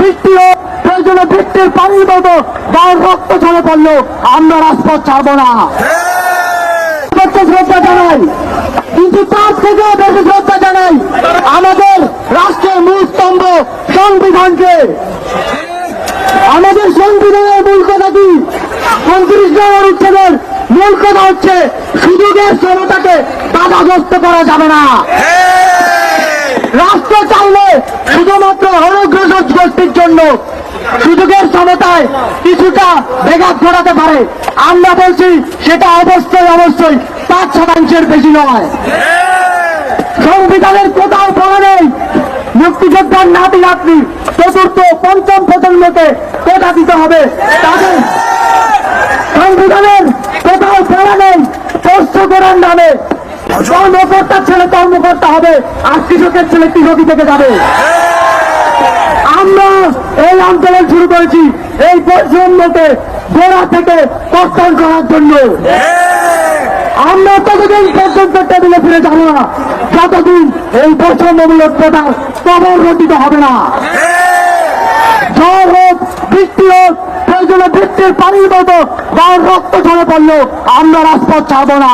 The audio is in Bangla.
বৃষ্টি হোক, প্রয়োজনে বৃষ্টির পানির মতো গায়ের রক্ত ঝরে পড়লো আমরা রাজপথ ছাড়বো না। শ্রদ্ধা জানাই, কিন্তু তার থেকেও বেশি শ্রদ্ধা জানাই আমাদের রাষ্ট্রের মূল স্তম্ভ সংবিধানকে। আমাদের সংবিধানের মূল কথা কি? 29 নম্বর অনুচ্ছেদের মূল কথা হচ্ছে সুযোগের ক্ষমতাকে বাধাগ্রস্ত করা যাবে না। রাষ্ট্র চাইলে শুধুমাত্র অনগ্রসর গোষ্ঠীর জন্য সুযোগের ক্ষমতায় কিছুটা ব্যাঘাত ঘটাতে পারে। আমরা বলছি সেটা অবশ্যই 5% বেশি নয়। সংবিধানের কোথাও বলা নেই মুক্তিযোদ্ধার নাতি নাতনি চতুর্থ পঞ্চম প্রজন্মকে কোটা দিতে হবে। তাদের সংবিধানের কোথাও বলা নেই পোষ্য করার নামে কর্মকর্তার ছেলে কর্মকর্তা হবে আর কৃষকের ছেলে কৃষকই থেকে যাবে। আমরা এই আন্দোলন শুরু করেছি এই বৈষম্যকে গোড়া থেকে কর্তন করার জন্য। আমরা ততদিন পর্যন্ত টেবিলে ফিরে যাব না যতদিন এই বৈষম্যমূলক প্রথা প্রবর্তিত হবে না। ঝড় হোক, বৃষ্টি হোক, প্রয়োজনে বৃষ্টির পানির মতো গায়ের রক্ত ঝরে পড়লো আমরা রাজপথ ছাড়বো না।